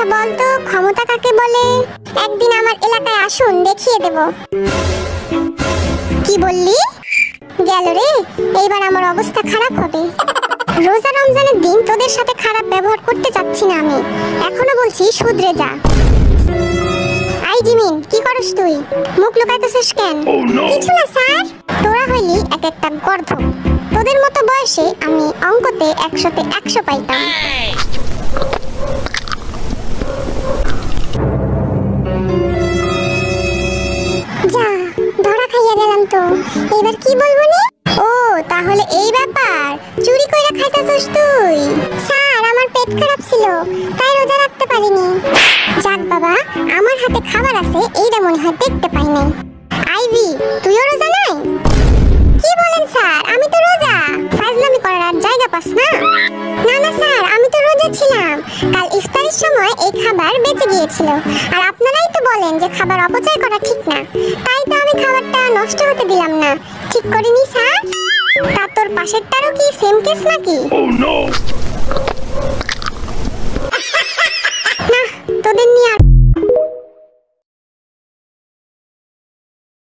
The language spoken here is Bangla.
আচ্ছা বলতো ক্ষমতা কাকে বলে? একদিন আমার এলাকায় আসুন, দেখিয়ে দেব। কি বললি? গেল রে, এইবার আমার অবস্থা খারাপ হবে। রোজা রমজানের দিন তোদের সাথে খারাপ ব্যবহার করতে চাচ্ছি না আমি, এখনো বলছি শুধরে যা। আই জিমিন, কি করস তুই? মুখ লুকাইতেছিস কেন? কিছু না স্যার। তোরা হইলি এক একটা গর্ধ। তোদের মতো বয়সে আমি অঙ্কতে 100-তে 100 পাইতাম। যা, ধরা খাইয়া গেলাম তো, এবার কি বলবো নি? ও তাহলে এই ব্যাপার, চুরি কইরা খাইতাছস তুই? স্যার আমার পেট খারাপ ছিল, তাই রোজা রাখতে পারিনি। যাক বাবা, আমার হাতে খাবার আছে, এইটা মনে হয় দেখতে পাই নাই। আইভি, তুইও রোজা নাই? কি বলেন স্যার, আমি তো রোজা। ফাজলামি করার আর জায়গা পাস না? না না স্যার, আমি তো রোজা ছিলাম। কাল ইফতারের সময় এই খাবার বেঁচে গিয়েছিল, আর আপনারাই তো বলেন যে খাবার অপচয় করা ঠিক না, তাই তো আমি খাবারটা নষ্ট হতে দিলাম না। ঠিক করিনি স্যার? তা তোর পাশেরটারও কি সেম কেস নাকি?